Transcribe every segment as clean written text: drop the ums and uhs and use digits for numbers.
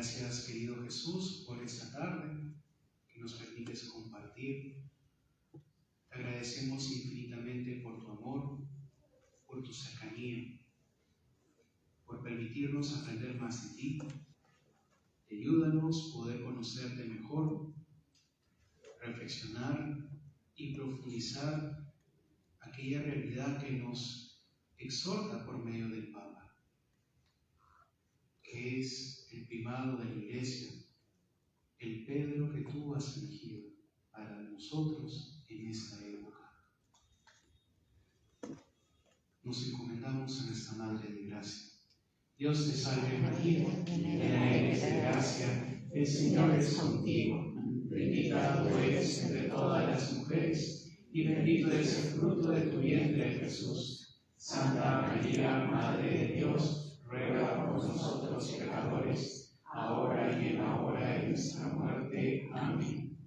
Gracias, querido Jesús, por esta tarde que nos permites compartir. Te agradecemos infinitamente por tu amor, por tu cercanía, por permitirnos aprender más de ti. Ayúdanos a poder conocerte mejor, reflexionar y profundizar aquella realidad que nos exhorta por medio del Papa, que es el primado de la Iglesia, el Pedro que tú has elegido para nosotros en esta época. Nos encomendamos en esta Madre de Gracia. Dios te salve María, llena eres de gracia, el Señor es contigo. Bendita tú eres entre todas las mujeres, y bendito es el fruto de tu vientre, Jesús. Santa María, Madre de Dios, ruega por nosotros pecadores, ahora y en la hora de nuestra muerte. Amén.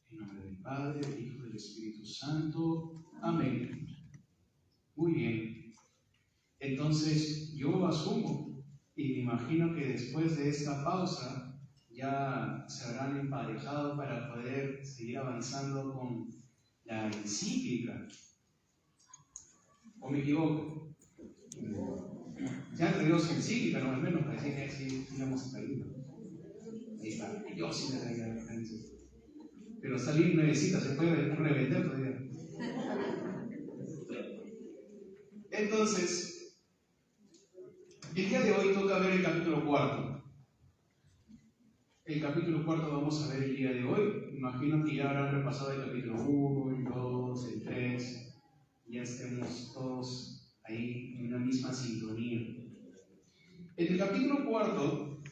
En nombre del Padre, del Hijo y del Espíritu Santo. Amén. Muy bien. Entonces, yo asumo y me imagino que después de esta pausa ya se habrán emparejado para poder seguir avanzando con la encíclica. ¿O me equivoco? Ya han traído su encíclica, no al menos, para decir que sí hemos traído. Ahí está. Yo sí me traía la encíclica. Pero está bien nuevecita, se puede revender todavía. Entonces, el día de hoy toca ver el capítulo 4. El capítulo 4 vamos a ver el día de hoy. Imagino que ya habrán repasado el capítulo 1, el 2, el 3. Ya estemos todos ahí en una misma sintonía. En el capítulo 4,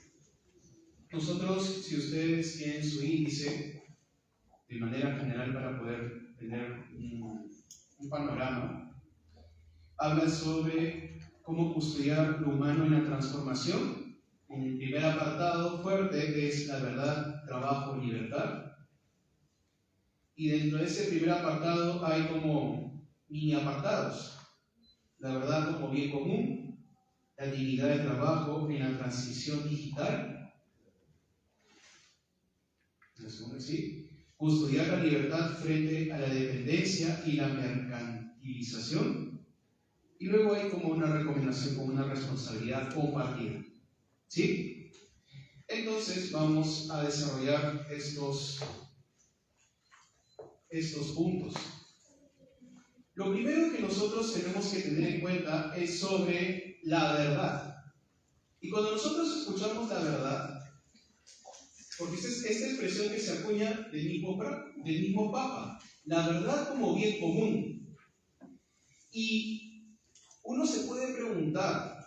nosotros, si ustedes tienen su índice, de manera general para poder tener un panorama, habla sobre cómo custodiar lo humano en la transformación. En el primer apartado fuerte, que es la verdad, trabajo, libertad. Y dentro de ese primer apartado hay como mini apartados. La verdad como bien común, la dignidad de trabajo en la transición digital. ¿Sí? Custodiar la libertad frente a la dependencia y la mercantilización. Y luego hay como una recomendación, como una responsabilidad compartida. ¿Sí? Entonces vamos a desarrollar estos puntos. Lo primero que nosotros tenemos que tener en cuenta es sobre la verdad. Y cuando nosotros escuchamos la verdad, porque esta expresión que se acuña del mismo Papa, la verdad como bien común. Y uno se puede preguntar,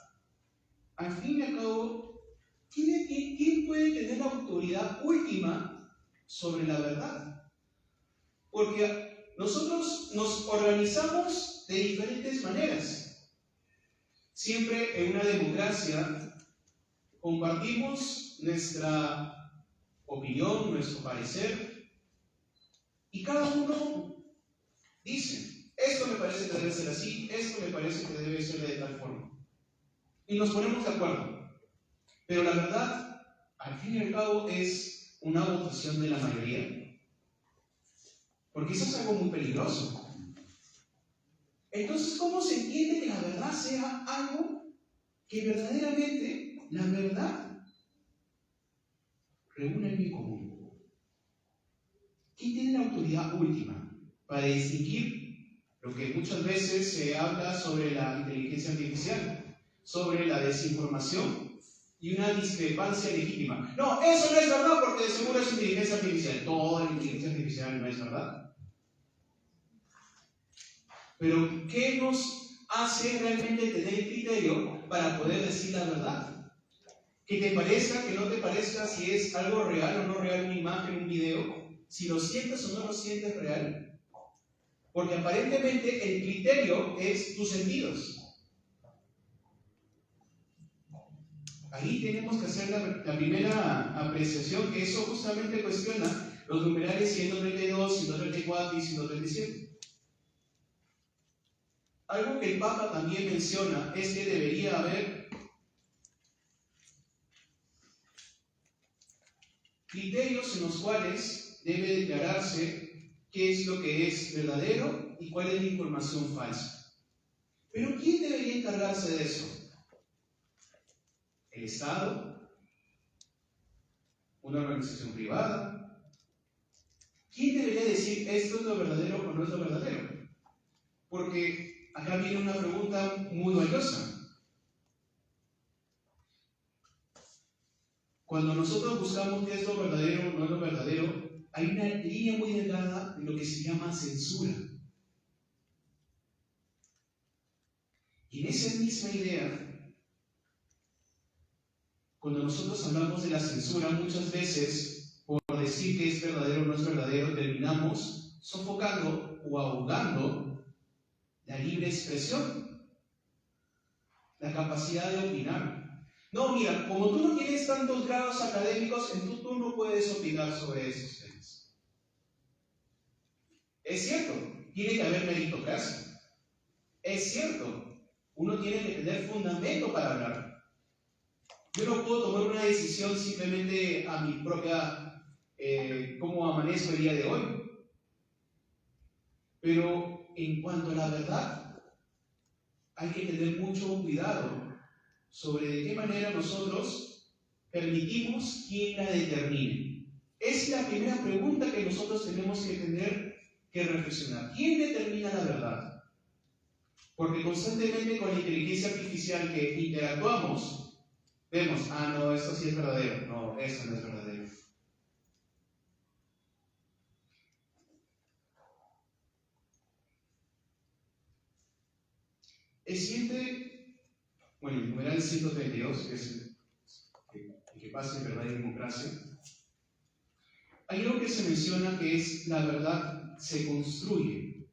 al fin y al cabo, ¿quién puede tener la autoridad última sobre la verdad? Porque nosotros nos organizamos de diferentes maneras. Siempre en una democracia compartimos nuestra opinión, nuestro parecer, y cada uno dice, esto me parece que debe ser así, esto me parece que debe ser de tal forma. Y nos ponemos de acuerdo. Pero la verdad, al fin y al cabo, es una votación de la mayoría. Porque eso es algo muy peligroso. Entonces, ¿cómo se entiende que la verdad sea algo que verdaderamente, la verdad, reúne el bien común? ¿Quién tiene la autoridad última para distinguir lo que muchas veces se habla sobre la inteligencia artificial, sobre la desinformación y una discrepancia legítima? No, eso no es verdad porque de seguro es inteligencia artificial. Toda la inteligencia artificial no es verdad. Pero, ¿qué nos hace realmente tener criterio para poder decir la verdad? Que te parezca, que no te parezca, si es algo real o no real, una imagen, un video, si lo sientes o no lo sientes real. Porque aparentemente el criterio es tus sentidos. Ahí tenemos que hacer la primera apreciación, que eso justamente cuestiona los numerales 132, 134 y 137. Algo que el Papa también menciona es que debería haber criterios en los cuales debe declararse qué es lo que es verdadero y cuál es la información falsa. Pero ¿quién debería encargarse de eso? ¿El Estado? ¿Una organización privada? ¿Quién debería decir esto es lo verdadero o no es lo verdadero? Porque acá viene una pregunta muy valiosa. Cuando nosotros buscamos qué es lo verdadero o no es lo verdadero, hay una línea muy delgada de lo que se llama censura. Y en esa misma idea, cuando nosotros hablamos de la censura, muchas veces, por decir que es verdadero o no es verdadero, terminamos sofocando o ahogando la libre expresión, la capacidad de opinar. No, mira, como tú no tienes tantos grados académicos, entonces tú no puedes opinar sobre esos temas. Es cierto, tiene que haber meritocracia. Es cierto, uno tiene que tener fundamento para hablar. Yo no puedo tomar una decisión simplemente a mi propia, como amanezco el día de hoy. Pero en cuanto a la verdad, hay que tener mucho cuidado sobre de qué manera nosotros permitimos quien la determine. Es la primera pregunta que nosotros tenemos que tener que reflexionar. ¿Quién determina la verdad? Porque constantemente con la inteligencia artificial que interactuamos, vemos, no, esto sí es verdadero, no, esto no es verdadero. El siguiente, bueno, el numeral 132, que es el que pasa en verdad y democracia, hay algo que se menciona que es la verdad se construye,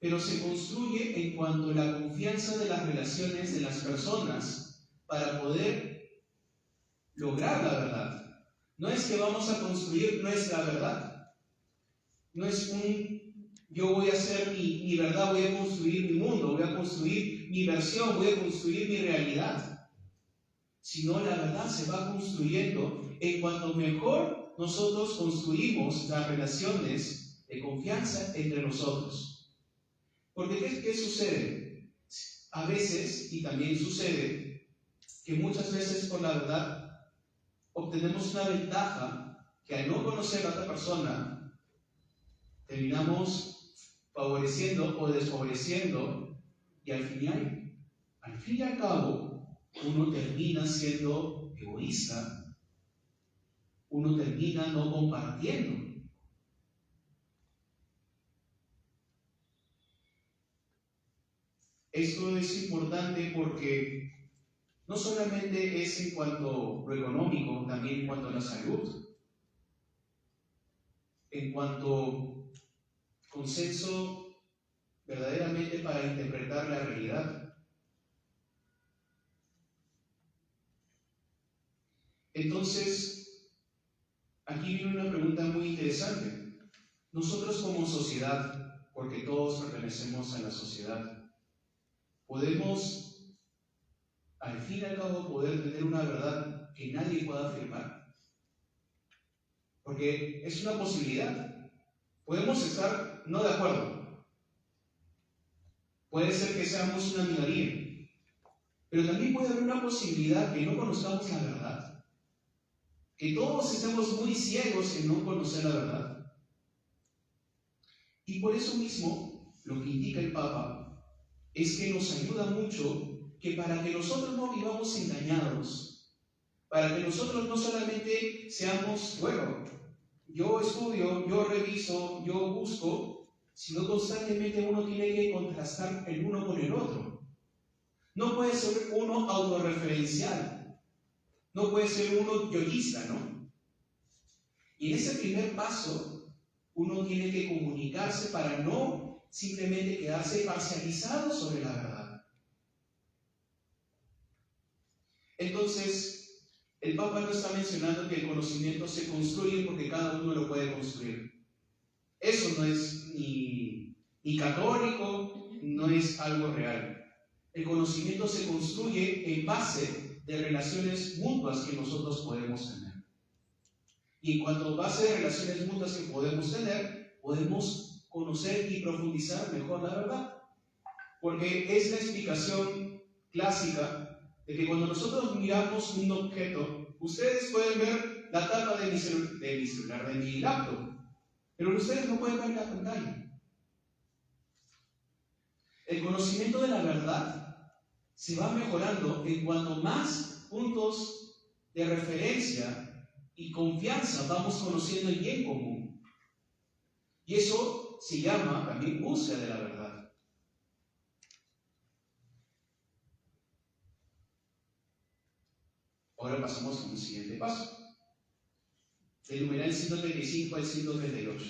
pero se construye en cuanto a la confianza de las relaciones de las personas para poder lograr la verdad. No es que vamos a construir nuestra verdad, no es yo voy a hacer mi verdad, voy a construir mi mundo, voy a construir mi versión, voy a construir mi realidad, sino la verdad se va construyendo en cuanto mejor nosotros construimos las relaciones de confianza entre nosotros. Porque ¿qué sucede? A veces, y también sucede, que muchas veces por la verdad obtenemos una ventaja que al no conocer a otra persona terminamos favoreciendo o desfavoreciendo, y al fin y al cabo uno termina siendo egoísta, uno termina no compartiendo. Esto es importante porque no solamente es en cuanto a lo económico, también en cuanto a la salud, en cuanto consenso verdaderamente para interpretar la realidad. Entonces, aquí viene una pregunta muy interesante. Nosotros como sociedad, porque todos pertenecemos a la sociedad, ¿podemos, al fin y al cabo, poder tener una verdad que nadie pueda afirmar? Porque es una posibilidad. Podemos estar no de acuerdo. Puede ser que seamos una minoría. Pero también puede haber una posibilidad que no conozcamos la verdad. Que todos estemos muy ciegos en no conocer la verdad. Y por eso mismo, lo que indica el Papa es que nos ayuda mucho que para que nosotros no vivamos engañados, para que nosotros no solamente seamos, bueno, yo estudio, yo reviso, yo busco, sino constantemente uno tiene que contrastar el uno con el otro. No puede ser uno autorreferencial, no puede ser uno yoísta, ¿no? Y en ese primer paso, uno tiene que comunicarse para no simplemente quedarse parcializado sobre la verdad. Entonces, el Papa no está mencionando que el conocimiento se construye porque cada uno lo puede construir. Eso no es ni católico, no es algo real. El conocimiento se construye en base de relaciones mutuas que nosotros podemos tener. Y en cuanto a base de relaciones mutuas que podemos tener, podemos conocer y profundizar mejor la verdad. Porque es la explicación clásica de que cuando nosotros miramos un objeto, ustedes pueden ver la tapa de mi celular, de mi laptop, pero ustedes no pueden ver la pantalla. El conocimiento de la verdad se va mejorando en cuanto más puntos de referencia y confianza vamos conociendo y en común. Y eso se llama también búsqueda de la verdad. Ahora pasamos a un siguiente paso. Del numeral 135 al 138.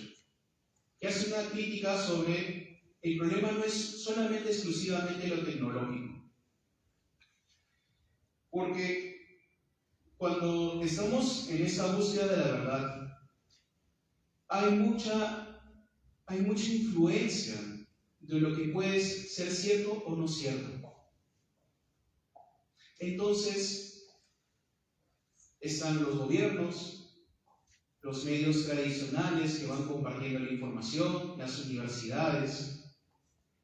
Que hace una crítica sobre el problema no es solamente exclusivamente lo tecnológico. Porque cuando estamos en esta búsqueda de la verdad, hay mucha influencia de lo que puede ser cierto o no cierto. Entonces, están los gobiernos, los medios tradicionales que van compartiendo la información, las universidades,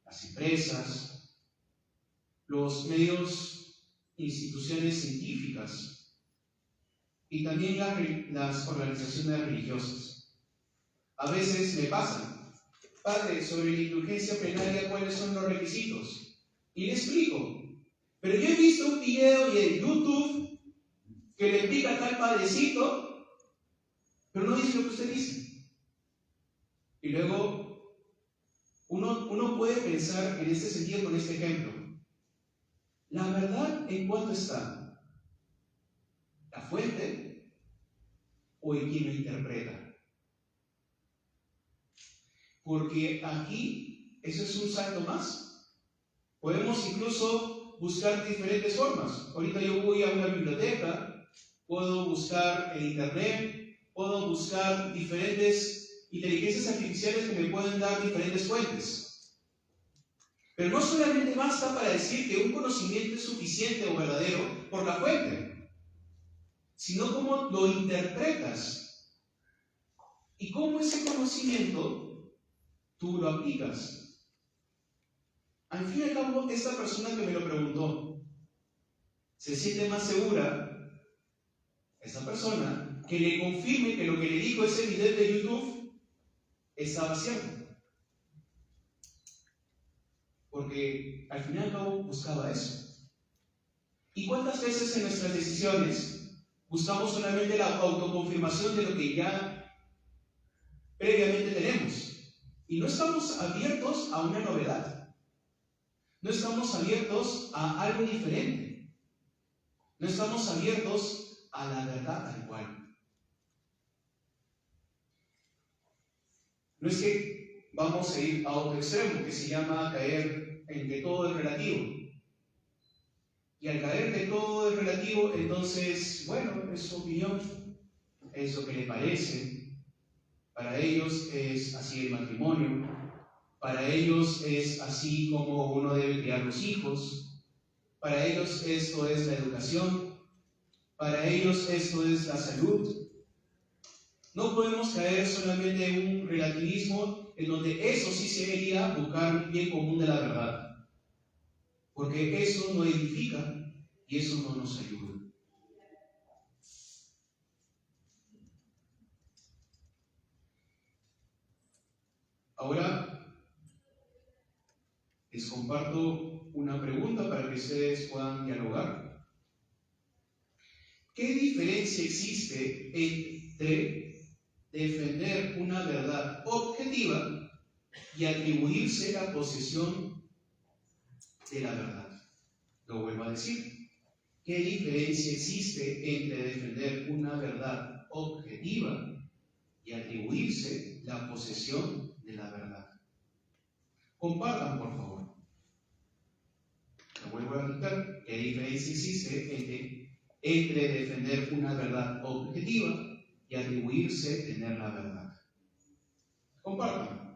las empresas, los medios, instituciones científicas y también las organizaciones religiosas. A veces me pasan, padre, sobre la indulgencia plenaria, ¿cuáles son los requisitos? Y le explico. Pero yo he visto un video en YouTube que le explica tal padrecito, pero no dice lo que usted dice. Y luego, uno puede pensar en este sentido con este ejemplo. ¿La verdad en cuánto está? ¿La fuente o en quien lo interpreta? Porque aquí, eso es un salto más. Podemos incluso buscar diferentes formas. Ahorita yo voy a una biblioteca, puedo buscar en internet, puedo buscar diferentes inteligencias artificiales que me pueden dar diferentes fuentes. Pero no solamente basta para decir que un conocimiento es suficiente o verdadero por la fuente, sino cómo lo interpretas y cómo ese conocimiento tú lo aplicas. Al fin y al cabo, esta persona que me lo preguntó se siente más segura, esa persona, que le confirme que lo que le dijo ese video de YouTube estaba cierto. Porque al fin y al cabo buscaba eso. ¿Y cuántas veces en nuestras decisiones buscamos solamente la autoconfirmación de lo que ya previamente tenemos? Y no estamos abiertos a una novedad. No estamos abiertos a algo diferente. No estamos abiertos a la verdad tal cual. No es que vamos a ir a otro extremo, que se llama caer en que todo es relativo. Y al caer que todo es relativo, entonces, bueno, es su opinión, es lo que le parece. Para ellos es así el matrimonio. Para ellos es así como uno debe criar los hijos. Para ellos esto es la educación. Para ellos esto es la salud. No podemos caer solamente en un relativismo en donde eso sí sería buscar un bien común de la verdad. Porque eso no edifica y eso no nos ayuda. Ahora les comparto una pregunta para que ustedes puedan dialogar. ¿Qué diferencia existe entre defender una verdad objetiva y atribuirse la posesión de la verdad? Lo vuelvo a decir. ¿Qué diferencia existe entre defender una verdad objetiva y atribuirse la posesión de la verdad? Compartan, por favor. Lo vuelvo a repetir. ¿Qué diferencia existe entre defender una verdad objetiva y atribuirse tener la verdad? Compartan.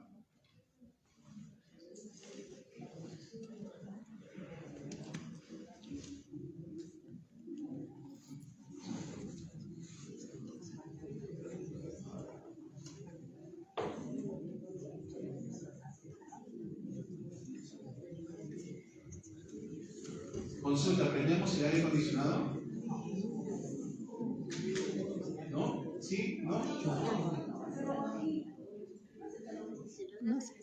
Consulta, ¿prendemos el aire acondicionado? ¿No? ¿Sí? ¿No? No sé.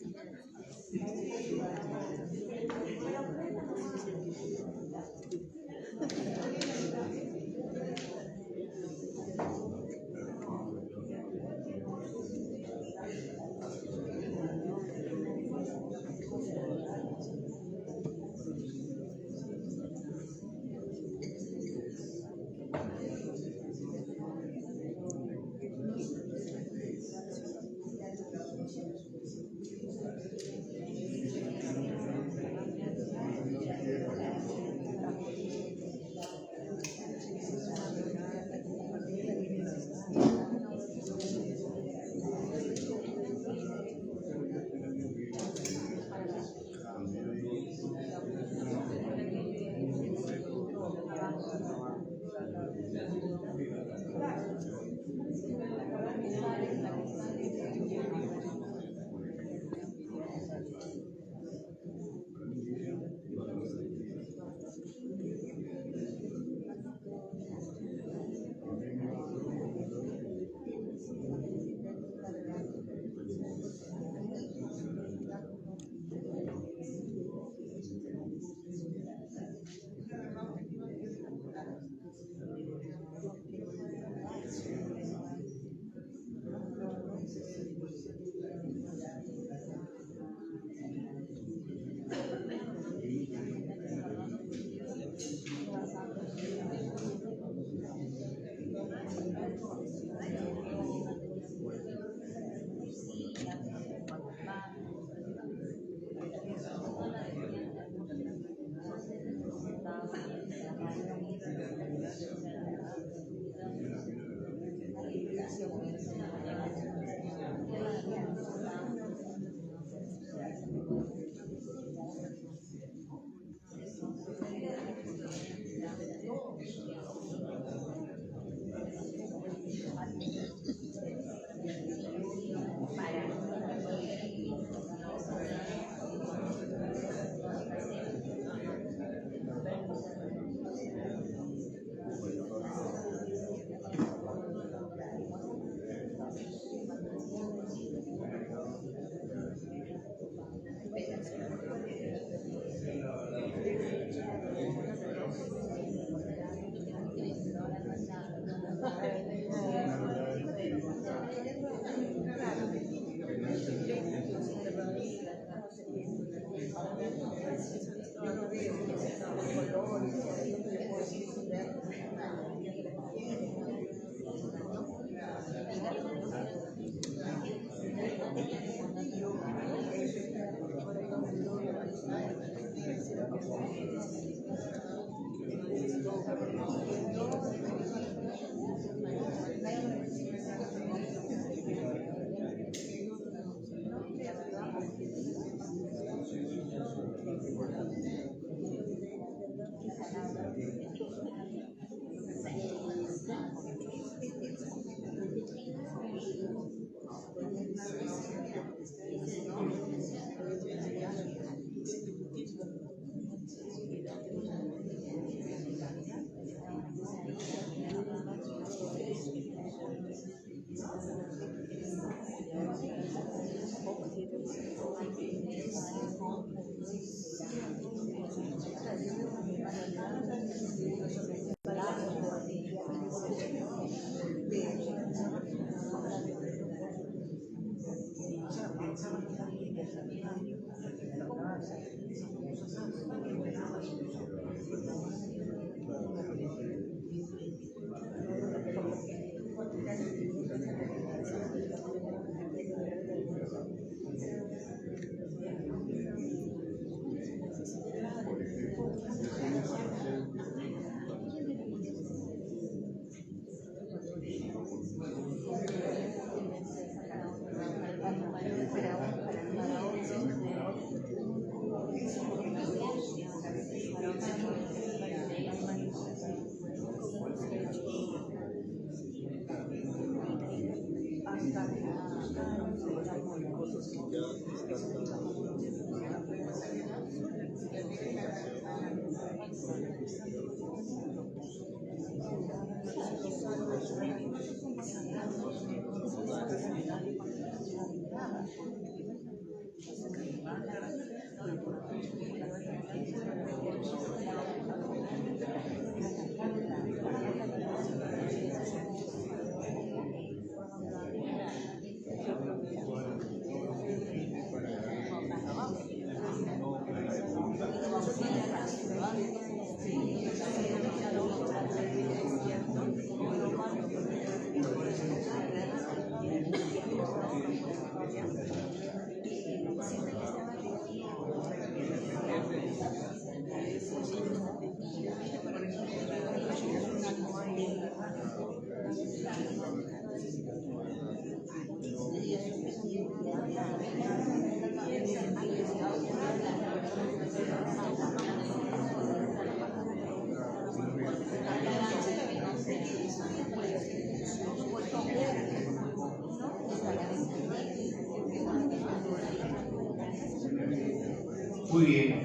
Muy bien.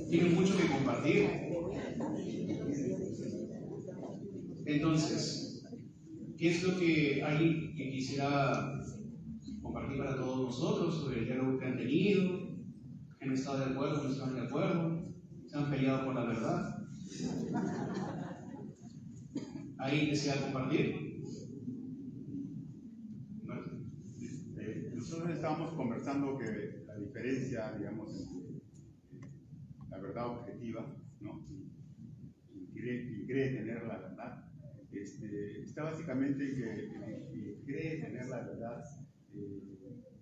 Tienen mucho que compartir. Entonces, ¿qué es lo que alguien que quisiera compartir para todos nosotros sobre el diálogo que han tenido? ¿Que han estado de acuerdo, no están de acuerdo? ¿Se han peleado por la verdad? ¿Alguien desea compartir? Nosotros estábamos conversando que la diferencia, digamos, entre la verdad objetiva, ¿no? Quien cree tener la verdad, está básicamente en que quien cree tener la verdad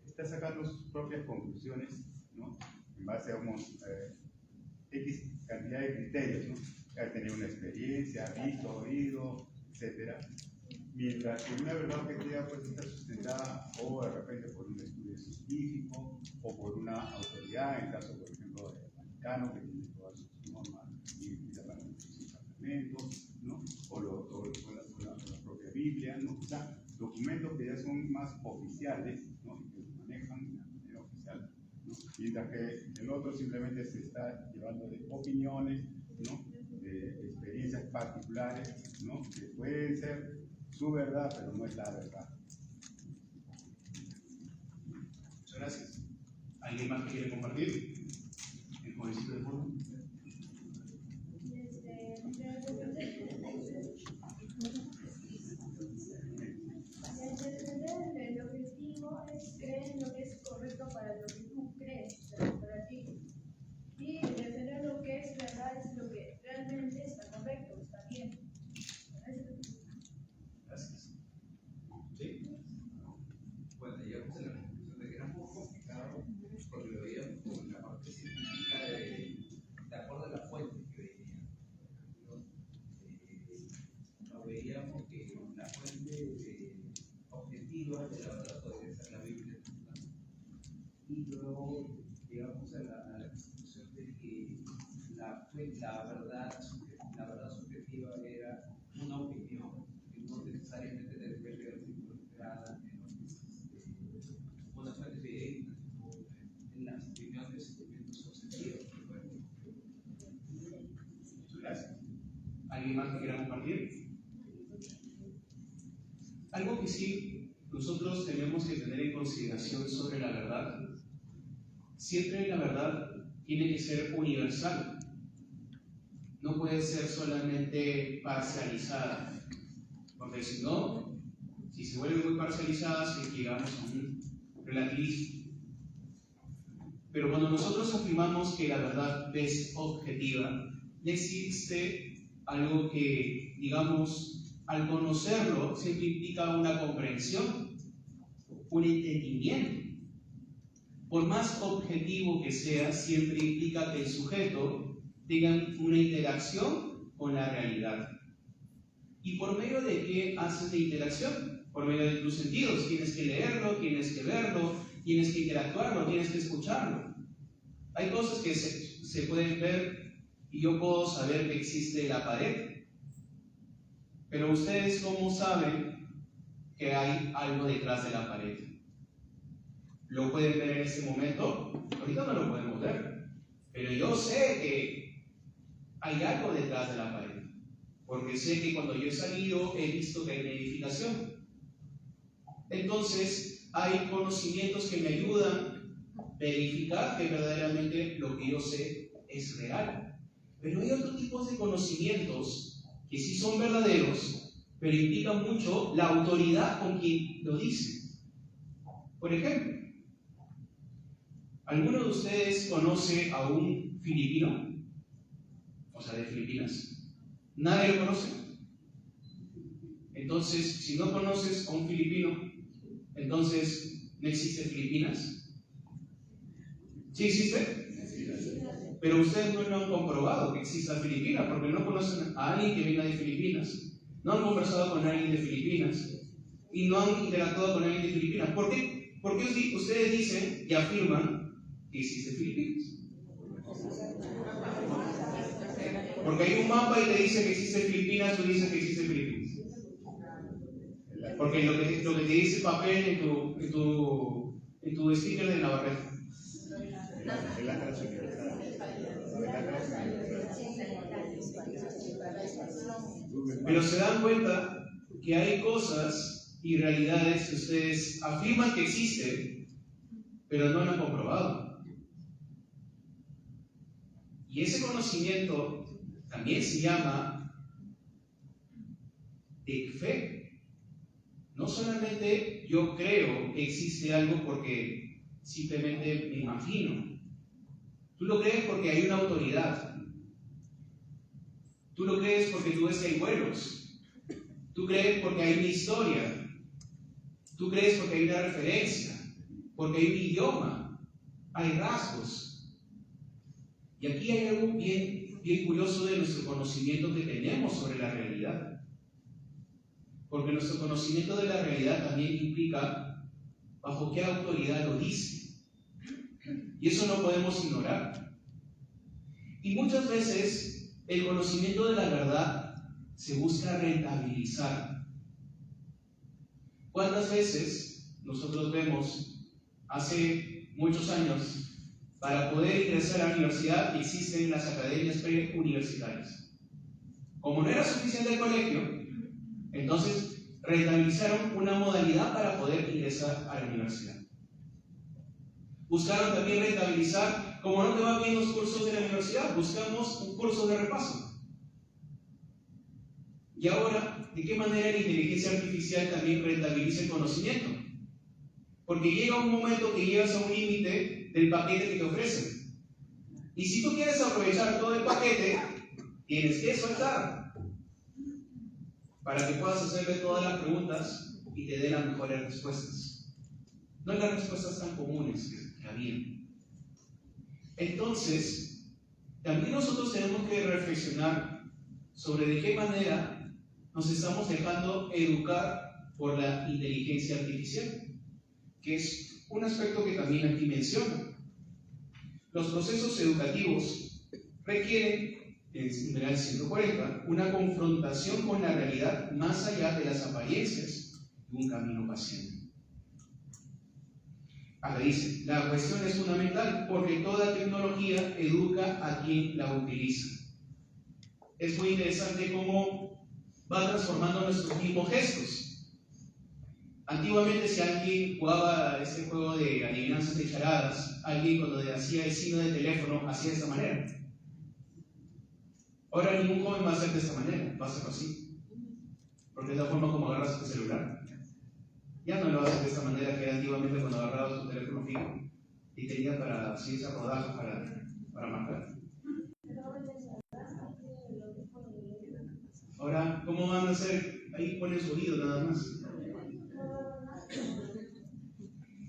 está sacando sus propias conclusiones, ¿no? En base a unos X cantidad de criterios, ¿no? Ha tenido una experiencia, ha visto, oído, etc. Mientras que una verdad objetiva pues está sustentada o de repente por un estudio científico o por una autoridad, en el caso por ejemplo del Vaticano, que tiene todas sus normas y sus sacramentos, ¿no? o la propia Biblia, ¿no? O sea, documentos que ya son más oficiales, ¿no? Y que se manejan de manera oficial, ¿no? Mientras que el otro simplemente se está llevando de opiniones, ¿no? De experiencias particulares, ¿no? Que pueden ser su verdad, pero no es la verdad. Muchas gracias. ¿Alguien más que quiere compartir? El jovencito de fondo. El objetivo es creer en lo que es correcto para lo que tú crees, para ti. Y defender lo que es verdad es lo que realmente está correcto, está bien. Gracias. ¿Sí? Bueno, llegamos a la conclusión de que era un poco complicado porque lo veíamos con la parte científica de acuerdo a la fuente que venía. Nos veíamos que la fuente objetiva de la verdad podría ser la Biblia. Y luego llegamos a la conclusión de que la verdad subjetiva era una opinión que no necesariamente debe verse involucrada en una fuente fidedigna, en las opiniones y sentimientos subjetivos. Gracias. ¿Alguien más que quiera compartir? Algo que sí nosotros tenemos que tener en consideración sobre la verdad, siempre la verdad tiene que ser universal, no puede ser solamente parcializada, porque si no, si se vuelve muy parcializada, llegamos a un relativismo. Pero cuando nosotros afirmamos que la verdad es objetiva, existe algo que, digamos, al conocerlo, siempre implica una comprensión, un entendimiento. Por más objetivo que sea, siempre implica que el sujeto tenga una interacción con la realidad. ¿Y por medio de qué haces la interacción? Por medio de tus sentidos. Tienes que leerlo, tienes que verlo, tienes que interactuarlo, tienes que escucharlo. Hay cosas que se pueden ver y yo puedo saber que existe la pared. Pero ustedes, ¿cómo saben que hay algo detrás de la pared? ¿Lo pueden ver en este momento? Ahorita no lo podemos ver. Pero yo sé que hay algo detrás de la pared. Porque sé que cuando yo he salido he visto que hay una edificación. Entonces, hay conocimientos que me ayudan a verificar que verdaderamente lo que yo sé es real. Pero hay otros tipos de conocimientos que sí son verdaderos, pero implican mucho la autoridad con quien lo dice. Por ejemplo, ¿alguno de ustedes conoce a un filipino? O sea, de Filipinas. ¿Nadie lo conoce? Entonces, si no conoces a un filipino, entonces ¿no existe Filipinas? ¿Sí existe? Pero ustedes no lo han comprobado que exista Filipinas, porque no conocen a alguien que venga de Filipinas, no han conversado con alguien de Filipinas y no han interactuado con alguien de Filipinas. ¿Por qué? Porque ustedes dicen y afirman que existe Filipinas. Porque hay un mapa y te dice que existe Filipinas, tú dices que existe Filipinas. Porque lo que te dice el papel en En tu sticker de Navarrete. En la clase universal. Pero se dan cuenta que hay cosas y realidades que ustedes afirman que existen, pero no lo han comprobado. Y ese conocimiento también se llama de fe. No solamente yo creo que existe algo porque simplemente me imagino. Tú lo crees porque hay una autoridad. Tú lo crees porque tú ves que hay vuelos. Tú crees porque hay una historia. Tú crees porque hay una referencia. Porque hay un idioma. Hay rasgos. Y aquí hay algo bien curioso de nuestro conocimiento que tenemos sobre la realidad. Porque nuestro conocimiento de la realidad también implica bajo qué autoridad lo dice. Y eso no podemos ignorar. Y muchas veces el conocimiento de la verdad se busca rentabilizar. ¿Cuántas veces nosotros vemos hace muchos años, para poder ingresar a la universidad existen las academias preuniversitarias? Como no era suficiente el colegio, entonces rentabilizaron una modalidad para poder ingresar a la universidad. Buscaron también rentabilizar, como no te van bien los cursos de la universidad, buscamos un curso de repaso. Y ahora, ¿de qué manera la inteligencia artificial también rentabiliza el conocimiento? Porque llega un momento que llegas a un límite del paquete que te ofrecen. Y si tú quieres aprovechar todo el paquete, tienes que soltar para que puedas hacerle todas las preguntas y te dé las mejores respuestas. No las respuestas tan comunes que había. Entonces, también nosotros tenemos que reflexionar sobre de qué manera nos estamos dejando educar por la inteligencia artificial, que es un aspecto que también aquí menciono. Los procesos educativos requieren, en general 140, una confrontación con la realidad más allá de las apariencias de un camino paciente. Acá dice, la cuestión es fundamental porque toda tecnología educa a quien la utiliza. Es muy interesante cómo va transformando nuestros mismos gestos. Antiguamente, si alguien jugaba este juego de adivinanzas de charadas, alguien cuando hacía el signo de teléfono hacía de esta manera. Ahora ningún joven va a hacer de esta manera, va a hacerlo así. Porque es la forma como agarras tu celular. Ya no lo haces de esta manera que era antiguamente cuando agarrabas tu teléfono fijo y tenía para así esa rodaja para marcar. Ahora, ¿cómo van a hacer? Ahí pones oído nada más.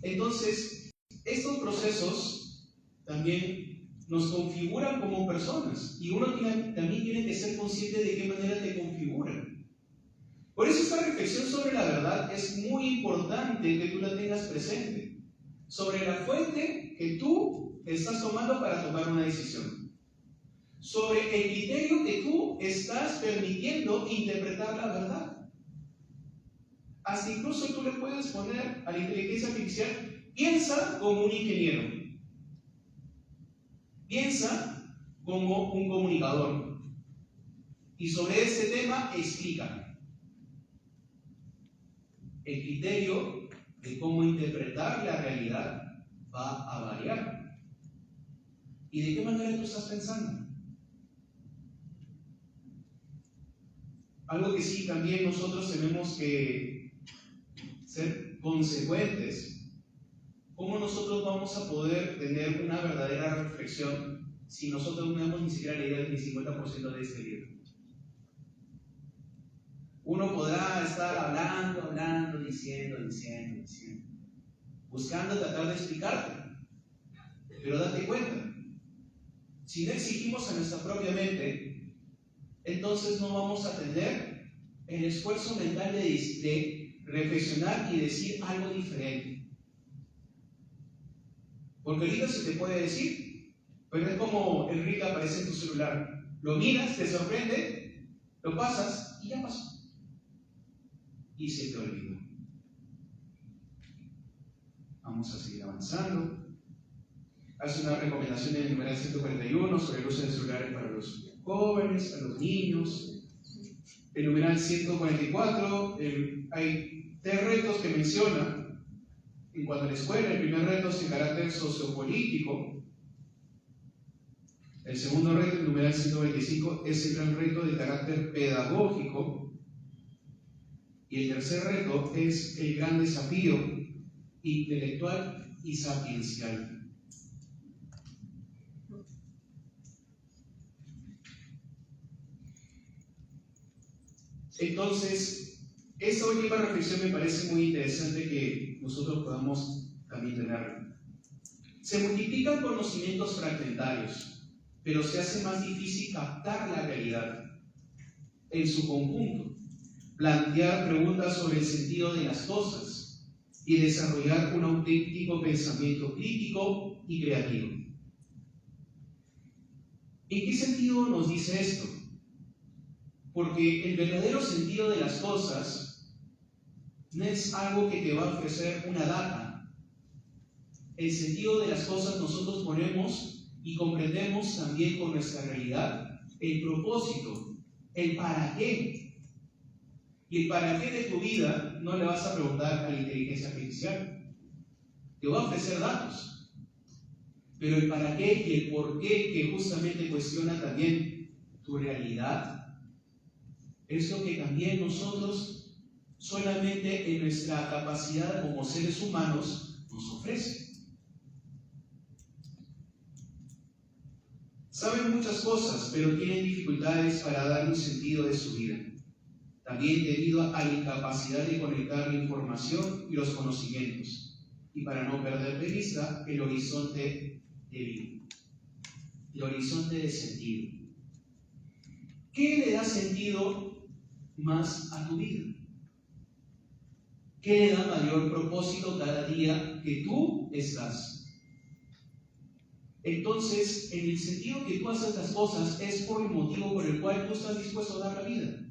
Entonces, estos procesos también nos configuran como personas y uno también tiene que ser consciente de qué manera te configuran. Por eso esta reflexión sobre la verdad es muy importante que tú la tengas presente, sobre la fuente que tú estás tomando para tomar una decisión, sobre el criterio que tú estás permitiendo interpretar la verdad. Hasta incluso tú le puedes poner a la inteligencia artificial, piensa como un ingeniero, piensa como un comunicador, y sobre ese tema explica. El criterio de cómo interpretar la realidad va a variar. ¿Y de qué manera tú estás pensando? Algo que sí también nosotros tenemos que ser consecuentes. ¿Cómo nosotros vamos a poder tener una verdadera reflexión si nosotros no hemos ni siquiera leído el 50% de este libro? Uno podrá estar hablando, diciendo, buscando tratar de explicarte, pero date cuenta, si no exigimos a nuestra propia mente, entonces no vamos a tener el esfuerzo mental de reflexionar y decir algo diferente. Porque ahorita se te puede decir, pero es como el reel que aparece en tu celular. Lo miras, te sorprende, lo pasas y ya pasó. Y se te olvidó. Amén. Vamos a seguir avanzando. Hace una recomendación en el numeral 141 sobre el uso de celulares para los jóvenes, a los niños. El numeral 144, hay 3 retos que menciona en cuanto a la escuela. El primer reto es el carácter sociopolítico. El segundo reto, el numeral 125, es el gran reto de carácter pedagógico. Y el tercer reto es el gran desafío intelectual y sapiencial. Entonces, esta última reflexión me parece muy interesante que nosotros podamos también tenerla. Se multiplican conocimientos fragmentarios, pero se hace más difícil captar la realidad en su conjunto, plantear preguntas sobre el sentido de las cosas y desarrollar un auténtico pensamiento crítico y creativo. ¿En qué sentido nos dice esto? Porque el verdadero sentido de las cosas no es algo que te va a ofrecer una data. El sentido de las cosas nosotros ponemos y comprendemos también con nuestra realidad el propósito, el para qué. Y el para qué de tu vida no le vas a preguntar a la inteligencia artificial. Te va a ofrecer datos. Pero el para qué y el por qué, que justamente cuestiona también tu realidad, es lo que también nosotros, solamente en nuestra capacidad como seres humanos, nos ofrece. Saben muchas cosas, pero tienen dificultades para dar un sentido de su vida. También debido a la incapacidad de conectar la información y los conocimientos, y para no perder de vista el horizonte de vida, el horizonte de sentido. ¿Qué le da sentido más a tu vida? ¿Qué le da mayor propósito cada día que tú estás? Entonces, en el sentido que tú haces las cosas es por el motivo por el cual tú estás dispuesto a dar la vida,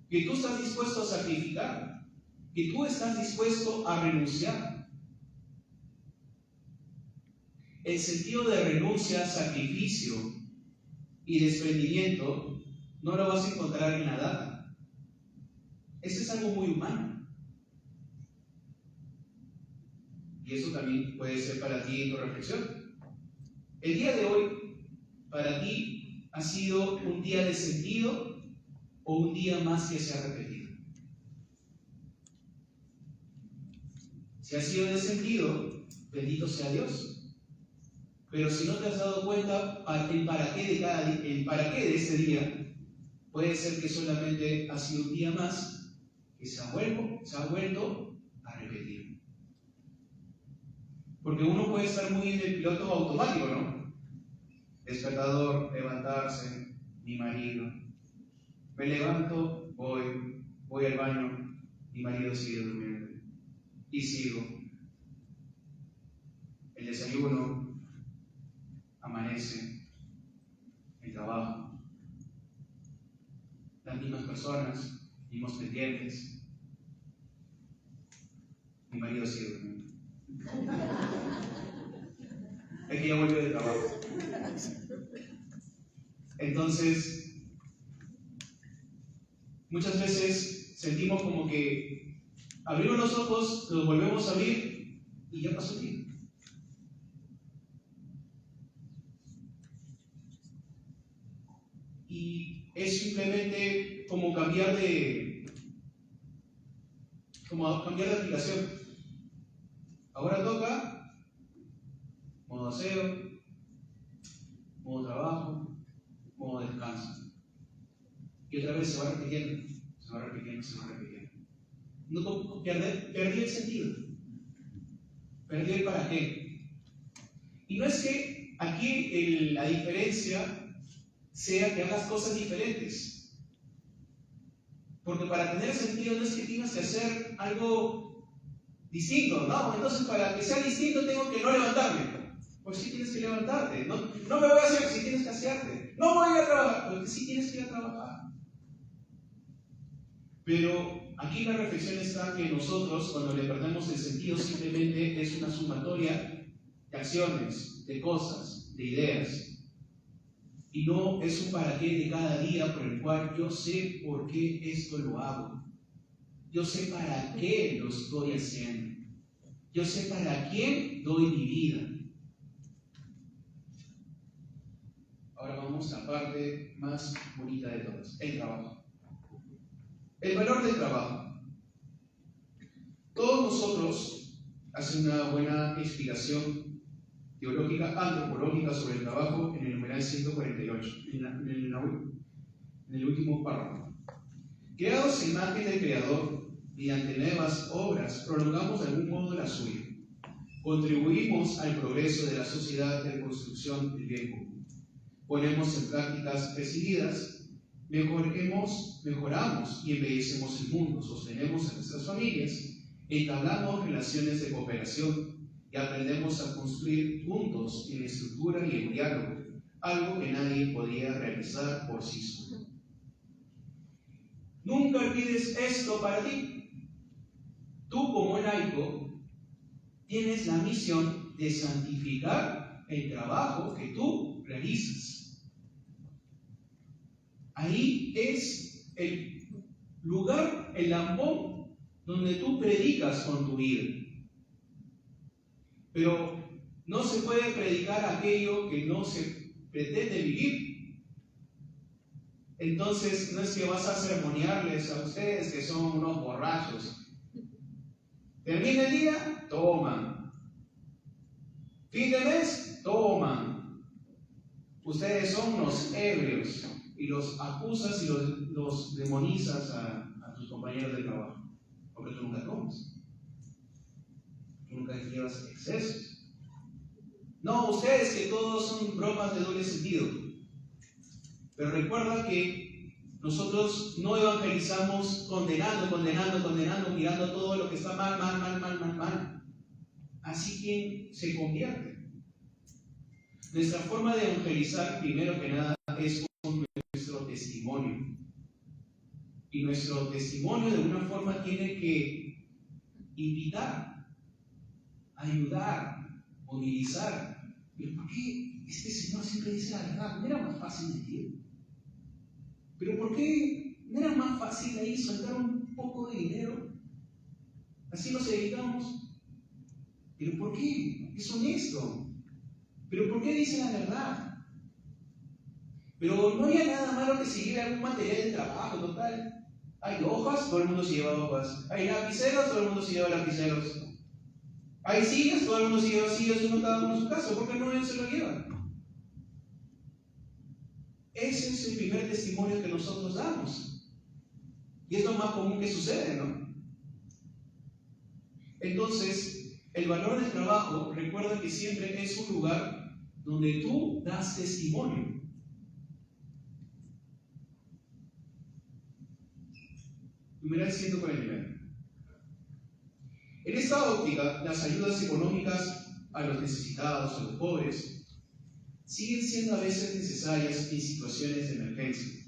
que tú estás dispuesto a sacrificar, que tú estás dispuesto a renunciar. El sentido de renuncia, sacrificio y desprendimiento no lo vas a encontrar en la data. Ese es algo muy humano. Y eso también puede ser para ti en tu reflexión. El día de hoy, para ti, ¿ha sido un día de sentido o un día más que se ha repetido? Si ha sido de sentido, bendito sea Dios. Pero si no te has dado cuenta, el para qué de este día, puede ser que solamente ha sido un día más que se ha vuelto a repetir. Porque uno puede estar muy en el piloto automático, ¿no? Despertador, levantarse, mi marido. Me levanto, voy al baño, mi marido sigue durmiendo. Y sigo. El desayuno, amanece, el trabajo. Las mismas personas, mismos pendientes. Mi marido sigue durmiendo. Es que ya volvió de trabajo. Entonces, muchas veces sentimos como que abrimos los ojos, los volvemos a abrir y ya pasó el día. Y es simplemente como cambiar de aplicación. Ahora toca modo aseo, modo trabajo, modo descanso. Y otra vez se va repitiendo. No, perdí el sentido. Perdí el para qué. Y no es que aquí la diferencia sea que hagas cosas diferentes. Porque para tener sentido no es que tengas que hacer algo distinto, ¿no? Entonces para que sea distinto tengo que no levantarme. Pues sí tienes que levantarte. No me voy a hacer, si tienes que hacerte. No voy a ir a trabajar, porque sí tienes que ir a trabajar. Pero Aquí la reflexión está que nosotros, cuando le perdemos el sentido, simplemente es una sumatoria de acciones, de cosas, de ideas. Y no es un para qué de cada día por el cual yo sé por qué esto lo hago. Yo sé para qué lo estoy haciendo. Yo sé para quién doy mi vida. Ahora vamos a la parte más bonita de todas, el trabajo. El valor del trabajo. Todos nosotros hacen una buena explicación teológica, antropológica sobre el trabajo en el numeral 148, en el último párrafo. Creados en imagen del Creador, mediante nuevas obras, prolongamos de algún modo la suya. Contribuimos al progreso de la sociedad de construcción del bien común. Ponemos en prácticas decididas, mejoramos y embellecemos el mundo, sostenemos a nuestras familias, entablamos relaciones de cooperación y aprendemos a construir juntos en estructura y en diálogo, algo que nadie podía realizar por sí solo. Nunca olvides esto para ti. Tú como laico tienes la misión de santificar el trabajo que tú realizas. Ahí es el lugar, el lambón, donde tú predicas con tu vida. Pero no se puede predicar aquello que no se pretende vivir. Entonces, no es que vas a sermonearles a ustedes que son unos borrachos. Termina el día, toman. Fin de mes, toman. Ustedes son unos ebrios y los acusas y los demonizas a tus compañeros de trabajo. Porque tú nunca tomas. Tú nunca llevas excesos. No, ustedes que todos son bromas de doble sentido. Pero recuerda que nosotros no evangelizamos condenando, mirando todo lo que está mal. Así que se convierte. Nuestra forma de evangelizar, primero que nada, es con nuestro testimonio. Y nuestro testimonio de alguna forma tiene que invitar, ayudar, movilizar. ¿Pero por qué este Señor siempre dice la verdad? ¿No era más fácil mentir? ¿Pero por qué no era más fácil ahí soltar un poco de dinero? Así nos evitamos. ¿Pero por qué? Es honesto. ¿Pero por qué dice la verdad? Pero no había nada malo que seguir algún material de trabajo, total. Hay hojas, todo el mundo se lleva hojas. Hay lapiceros, todo el mundo se lleva lapiceros. Hay sillas, todo el mundo se lleva sillas, uno cada uno en su casa. ¿Por qué no él se lo lleva? Ese es el primer testimonio que nosotros damos. Y es lo más común que sucede, ¿no? Entonces, el valor del trabajo, recuerda que siempre es un lugar donde tú das testimonio. Numeral 149. En esta óptica, las ayudas económicas a los necesitados, a los pobres, siguen siendo a veces necesarias en situaciones de emergencia,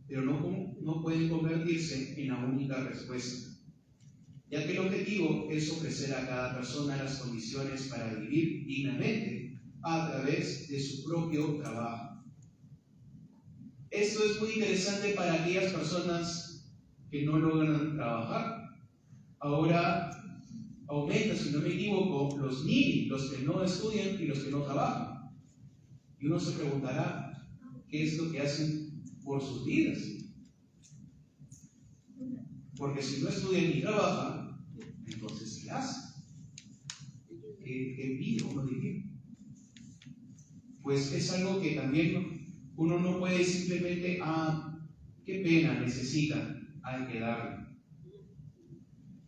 pero no pueden convertirse en la única respuesta, ya que el objetivo es ofrecer a cada persona las condiciones para vivir dignamente a través de su propio trabajo. Esto es muy interesante para aquellas personas que no logran trabajar. Ahora aumenta, si no me equivoco, los NINI, los que no estudian y los que no trabajan. Y uno se preguntará, ¿qué es lo que hacen por sus vidas? Porque si no estudian ni trabajan, entonces ¿qué hacen? ¿Qué vive uno de qué? Pues es algo que también uno no puede simplemente, qué pena, necesita, hay que darle.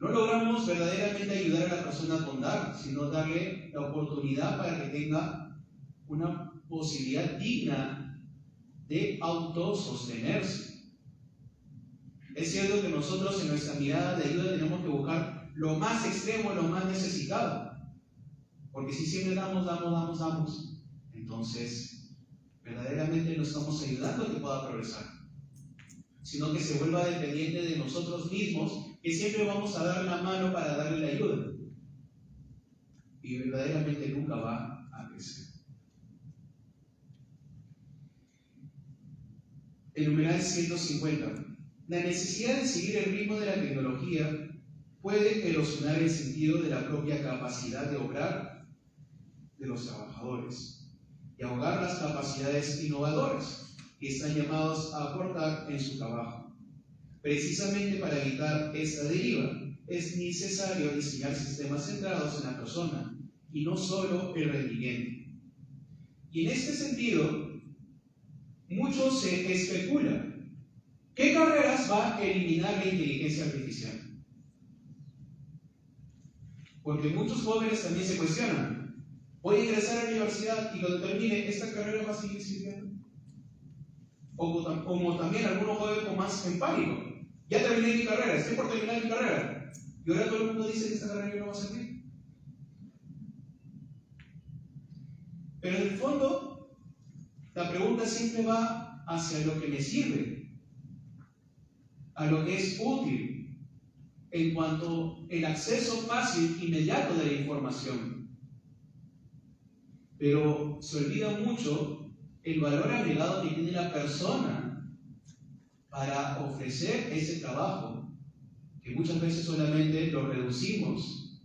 No logramos verdaderamente ayudar a la persona con dar, sino darle la oportunidad para que tenga una posibilidad digna de autosostenerse. Es cierto que nosotros en nuestra mirada de ayuda tenemos que buscar lo más extremo, lo más necesitado, porque si siempre damos, entonces verdaderamente no estamos ayudando a que pueda progresar, sino que se vuelva dependiente de nosotros mismos, que siempre vamos a dar la mano para darle la ayuda. Y verdaderamente nunca va a crecer. El numeral 150. La necesidad de seguir el ritmo de la tecnología puede erosionar el sentido de la propia capacidad de obrar de los trabajadores y ahogar las capacidades innovadoras que están llamados a aportar en su trabajo. Precisamente para evitar esta deriva, es necesario diseñar sistemas centrados en la persona y no solo el rendimiento. Y en este sentido, mucho se especula. ¿Qué carreras va a eliminar la inteligencia artificial? Porque muchos jóvenes también se cuestionan. Voy a ingresar a la universidad y cuando termine, ¿esta carrera va a seguir sirviendo? Como también algunos jóvenes con más en pánico. Ya terminé mi carrera, estoy por terminar mi carrera. Y ahora todo el mundo dice que esta carrera no va a servir. Pero en el fondo, la pregunta siempre va hacia lo que me sirve, a lo que es útil, en cuanto al acceso fácil, inmediato de la información. Pero se olvida mucho el valor agregado que tiene la persona para ofrecer ese trabajo, que muchas veces solamente lo reducimos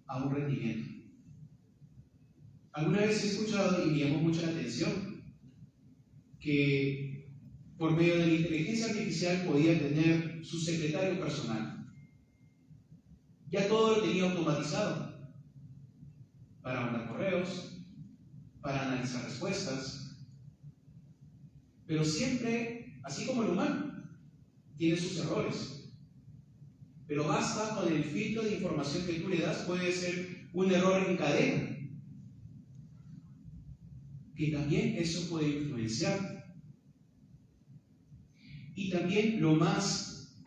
a un rendimiento. Alguna vez he escuchado, y me llamó mucho la atención, que por medio de la inteligencia artificial podía tener su secretario personal. Ya todo lo tenía automatizado, para mandar correos, para analizar respuestas, pero siempre, así como el humano, tiene sus errores. Pero basta con el filtro de información que tú le das, puede ser un error en cadena, que también eso puede influenciar. Y también lo más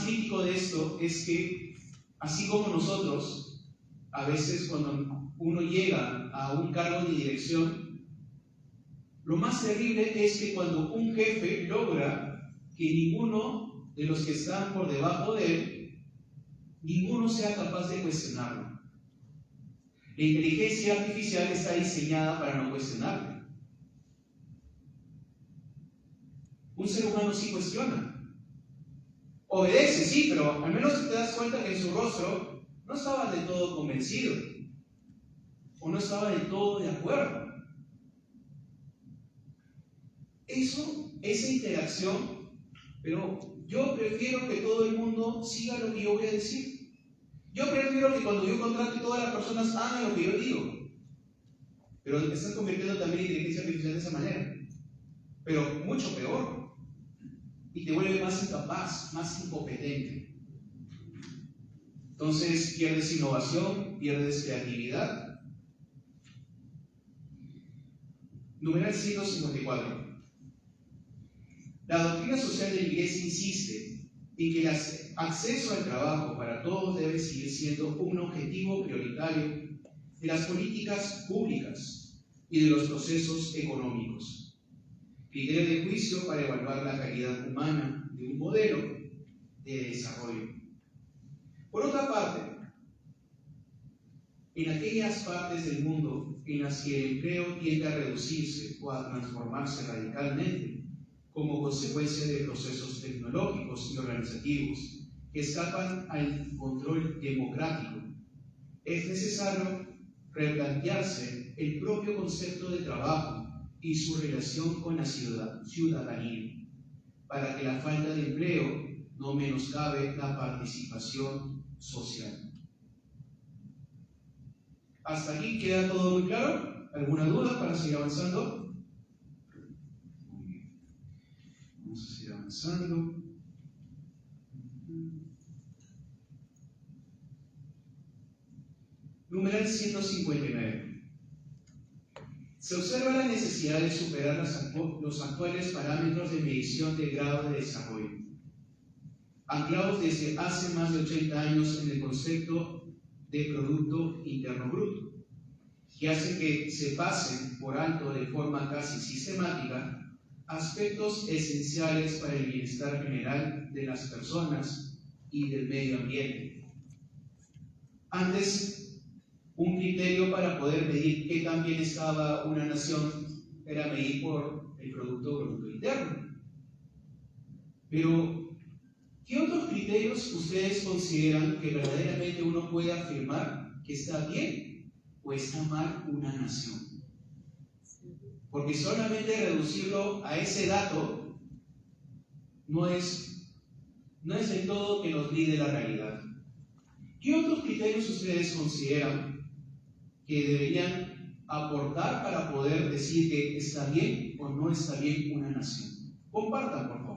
crítico de esto es que, así como nosotros, a veces cuando uno llega a un cargo de dirección, lo más terrible es que cuando un jefe logra que ninguno de los que están por debajo de él, ninguno sea capaz de cuestionarlo. La inteligencia artificial está diseñada para no cuestionarlo. Un ser humano sí cuestiona. Obedece, sí, pero al menos te das cuenta que en su rostro no estaba del todo convencido o no estaba del todo de acuerdo. Esa interacción, pero yo prefiero que todo el mundo siga lo que yo voy a decir. Yo prefiero que cuando yo contrate todas las personas hagan lo que yo digo. Pero están convirtiendo también la inteligencia artificial de esa manera. Pero mucho peor. Y te vuelve más incapaz, más incompetente. Entonces pierdes innovación, pierdes creatividad. Numeral 154. La doctrina social de la Iglesia insiste en que el acceso al trabajo para todos debe seguir siendo un objetivo prioritario de las políticas públicas y de los procesos económicos. Criterio de juicio para evaluar la calidad humana de un modelo de desarrollo. Por otra parte, en aquellas partes del mundo en las que el empleo tiende a reducirse o a transformarse radicalmente como consecuencia de procesos tecnológicos y organizativos que escapan al control democrático, es necesario replantearse el propio concepto de trabajo y su relación con la ciudadanía, para que la falta de empleo no menoscabe la participación social. ¿Hasta aquí queda todo muy claro? ¿Alguna duda para seguir avanzando? Muy bien. Vamos a seguir avanzando. Numeral 159. Se observa la necesidad de superar los actuales parámetros de medición de grado de desarrollo, anclados desde hace más de 80 años en el concepto de Producto Interno Bruto, que hace que se pasen por alto de forma casi sistemática aspectos esenciales para el bienestar general de las personas y del medio ambiente. Antes, un criterio para poder medir qué tan bien estaba una nación era medir por el Producto Bruto Interno. Pero, ¿qué otros criterios ustedes consideran que verdaderamente uno puede afirmar que está bien o está mal una nación? Porque solamente reducirlo a ese dato no es del todo que nos brinde la realidad. ¿Qué otros criterios ustedes consideran que deberían aportar para poder decir que está bien o no está bien una nación? Compartan, por favor.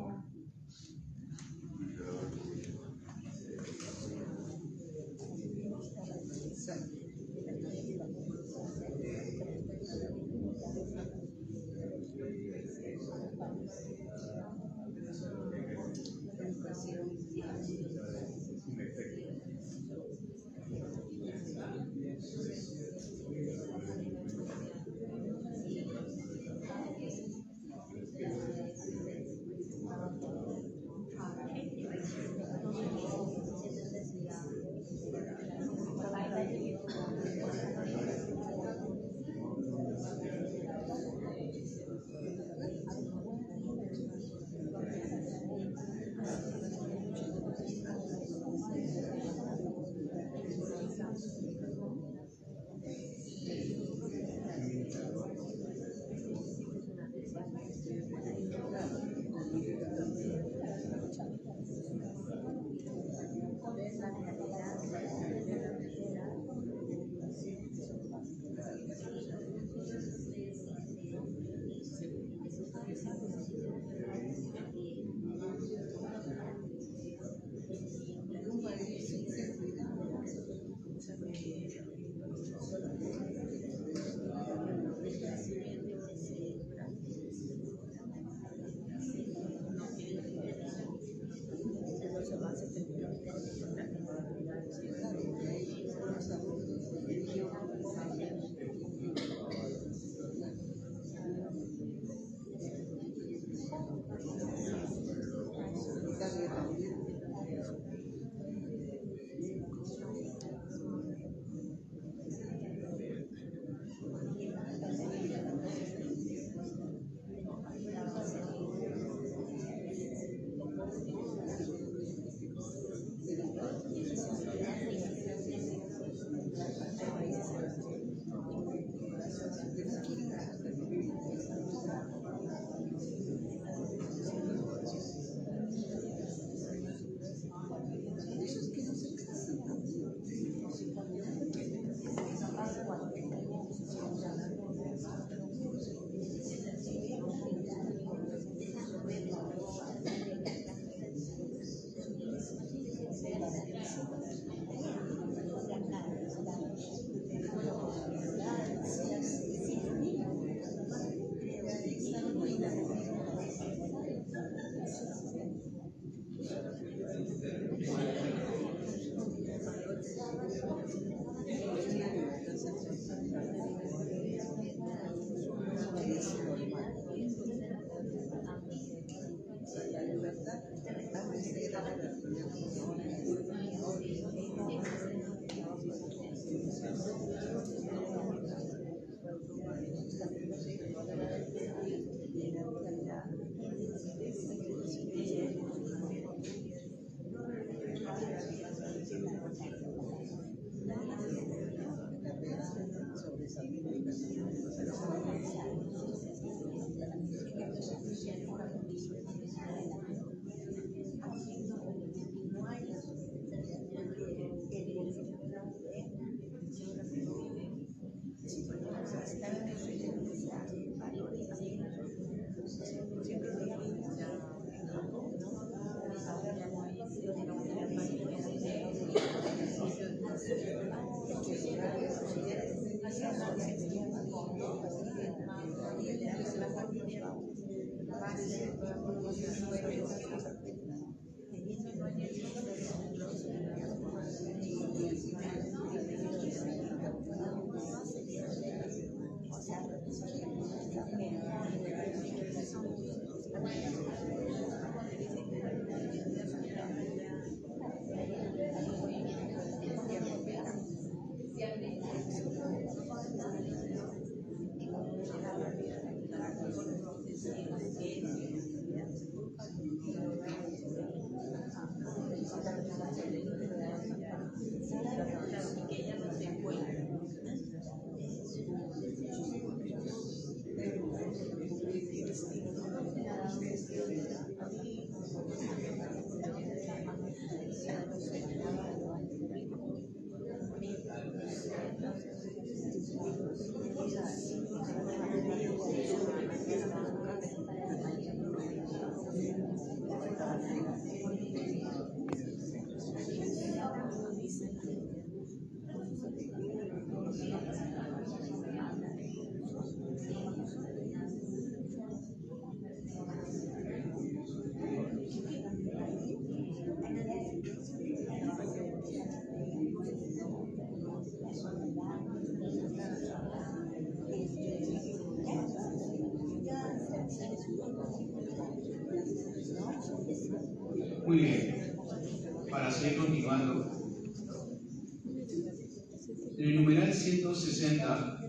En el numeral 160,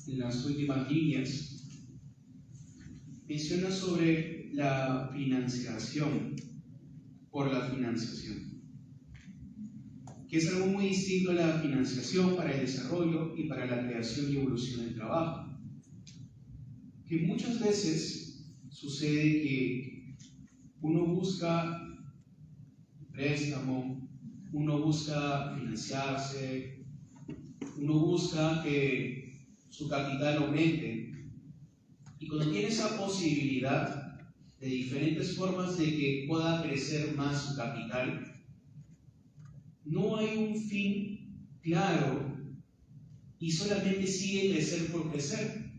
en las últimas líneas, menciona sobre la financiación por la financiación, que es algo muy distinto a la financiación para el desarrollo y para la creación y evolución del trabajo. Que muchas veces sucede que uno busca préstamo, uno busca financiarse, uno busca que su capital aumente, y cuando tiene esa posibilidad de diferentes formas de que pueda crecer más su capital, no hay un fin claro y solamente sigue crecer por crecer.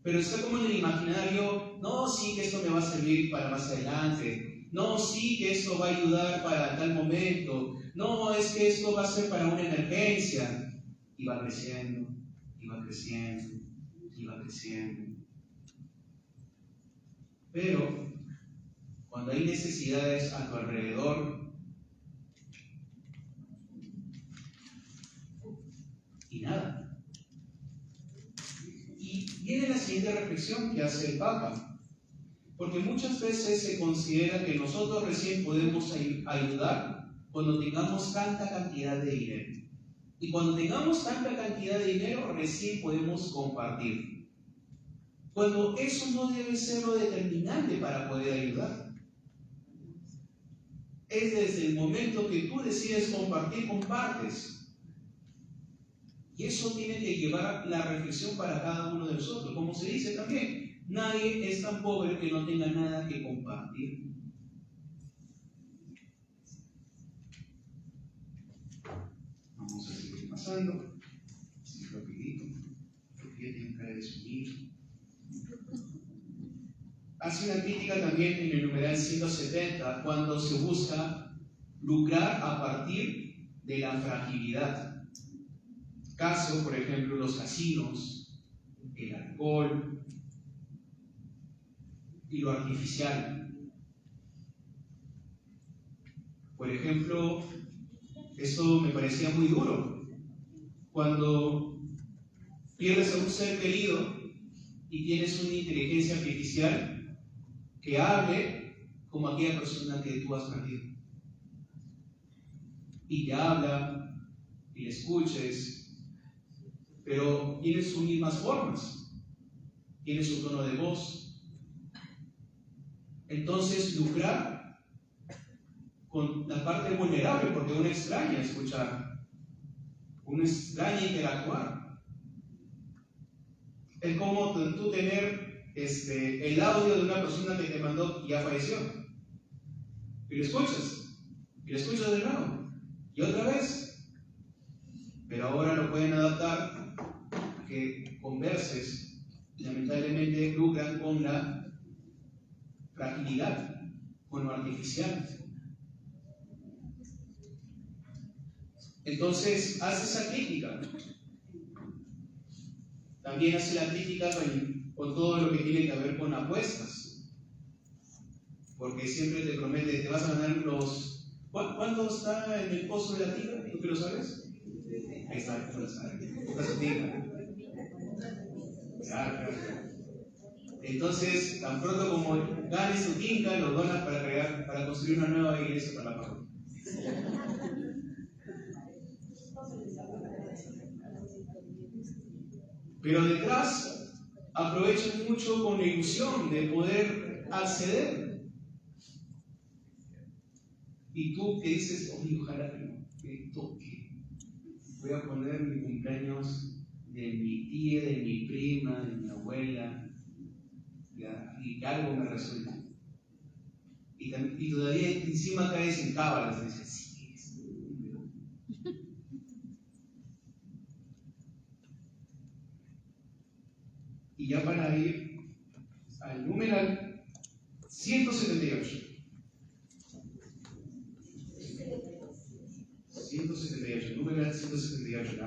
Pero está como en el imaginario: no, sí que esto me va a servir para más adelante, no, sí que esto va a ayudar para tal momento, no, es que esto va a ser para una emergencia. Y va creciendo, y va creciendo, y va creciendo. Pero cuando hay necesidades a tu alrededor y nada. Y viene la siguiente reflexión que hace el Papa, porque muchas veces se considera que nosotros recién podemos ayudar cuando tengamos tanta cantidad de dinero. Y cuando tengamos tanta cantidad de dinero, recién podemos compartir. Cuando eso no debe ser lo determinante para poder ayudar. Es desde el momento que tú decides compartir, compartes. Y eso tiene que llevar la reflexión para cada uno de nosotros. Como se dice también, nadie es tan pobre que no tenga nada que compartir. Vamos a seguir pasando. Así rapidito. Porque ya tienen cara de sumir. Hace una crítica también en el numeral 170 cuando se busca lucrar a partir de la fragilidad. Caso, por ejemplo, los casinos, el alcohol y lo artificial. Por ejemplo, esto me parecía muy duro. Cuando pierdes a un ser querido y tienes una inteligencia artificial que hable como aquella persona que tú has perdido. Y te habla, y le escuches, pero tiene sus mismas formas, tiene su tono de voz. Entonces, lucrar con la parte vulnerable, porque uno extraña escuchar, uno extraña interactuar. Es como tú tener el audio de una persona que te mandó y ya falleció. Y lo escuchas de nuevo, y otra vez. Pero ahora lo pueden adaptar a que converses, y lamentablemente lucran con la fragilidad, con lo artificial. Entonces, hace esa crítica. También hace la crítica con todo lo que tiene que ver con apuestas. Porque siempre te promete, te vas a ganar los... ¿Cuánto está en el pozo de la tigre? ¿Tú que lo sabes? Ahí está, tú lo sabes. Está su tigre. Claro. Entonces, tan pronto como ganes tu tinca, los donas para construir una nueva iglesia para la parroquia. Pero detrás aprovechan mucho con la ilusión de poder acceder. Y tú que dices: oye, ojalá que no me toque. Voy a poner mi cumpleaños de mi tía, de mi prima, de mi abuela, y que algo me resulte. Y todavía encima caes en cábalas y dices: sí. Y ya para ir al numeral 178. 178, numeral 178,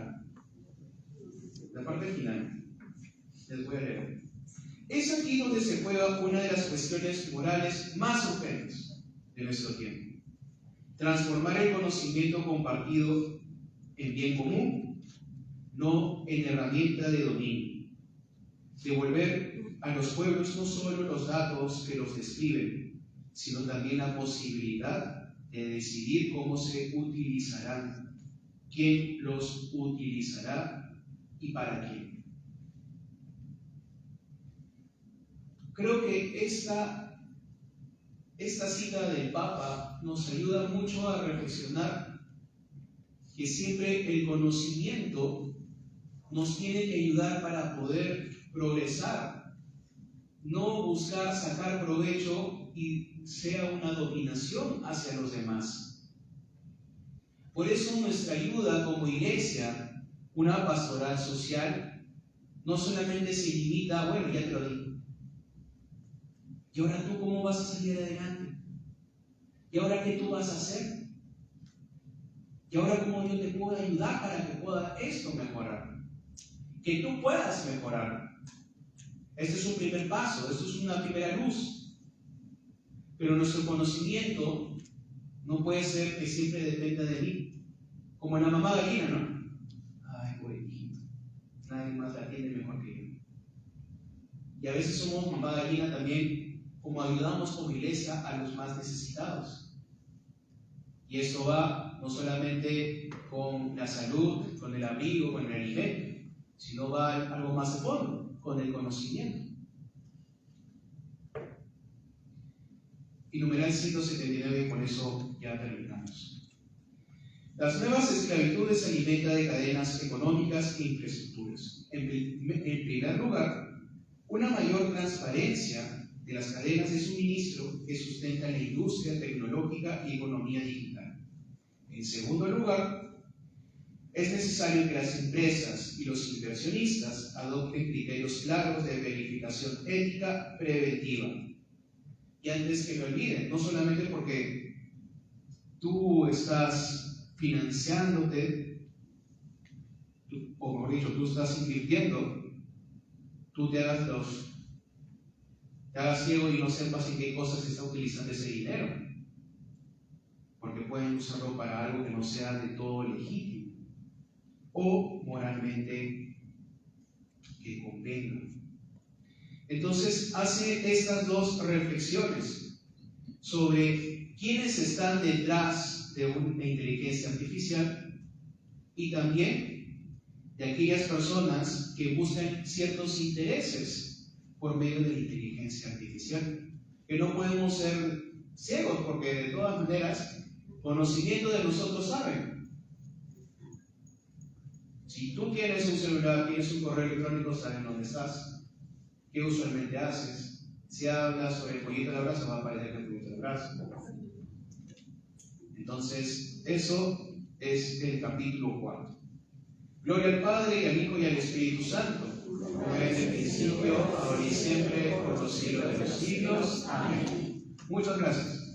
la parte final. Les voy a leer. Es aquí donde se juega una de las cuestiones morales más urgentes de nuestro tiempo. Transformar el conocimiento compartido en bien común, no en herramienta de dominio. Devolver a los pueblos no solo los datos que los describen, sino también la posibilidad de decidir cómo se utilizarán, quién los utilizará y para quién. Creo que esta cita del Papa nos ayuda mucho a reflexionar que siempre el conocimiento nos tiene que ayudar para poder progresar, no buscar sacar provecho y sea una dominación hacia los demás. Por eso nuestra ayuda como iglesia, una pastoral social, no solamente se limita, bueno, ya te lo digo, ¿y ahora tú cómo vas a salir adelante? ¿Y ahora qué tú vas a hacer? ¿Y ahora cómo yo te puedo ayudar para que pueda esto mejorar? Que tú puedas mejorar. Este es un primer paso, esto es una primera luz. Pero nuestro conocimiento no puede ser que siempre dependa de mí. Como la mamá gallina, ¿no? Ay, güey, nadie más la tiene mejor que yo. Y a veces somos mamá gallina también, como ayudamos como iglesia a los más necesitados. Y esto va no solamente con la salud, con el abrigo, con el alimento, sino va algo más a fondo, con el conocimiento. Y numeral 179, con eso ya terminamos. Las nuevas esclavitudes se alimentan de cadenas económicas e infraestructuras. En primer lugar, una mayor transparencia de las cadenas de suministro que sustentan la industria tecnológica y economía digital. En segundo lugar, es necesario que las empresas y los inversionistas adopten criterios claros de verificación ética preventiva. Y antes que me olviden, no solamente porque tú estás financiándote, o mejor dicho, tú estás invirtiendo, tú te hagas ciego y no sepas en qué cosas se está utilizando ese dinero, porque pueden usarlo para algo que no sea de todo legítimo o moralmente que convenga. Entonces hace estas dos reflexiones sobre quiénes están detrás de una inteligencia artificial y también de aquellas personas que buscan ciertos intereses por medio de la inteligencia artificial, que no podemos ser ciegos porque de todas maneras conocimiento de nosotros saben. Si tú tienes un celular, tienes un correo electrónico, saben dónde estás, qué usualmente haces. Si hablas sobre el pollito del abrazo, va a aparecer el pollito del abrazo. Entonces, eso es el capítulo 4. Gloria al Padre, y al Hijo, y al Espíritu Santo, como era en el principio, ahora y siempre, por los siglos de los siglos. Amén. Muchas gracias.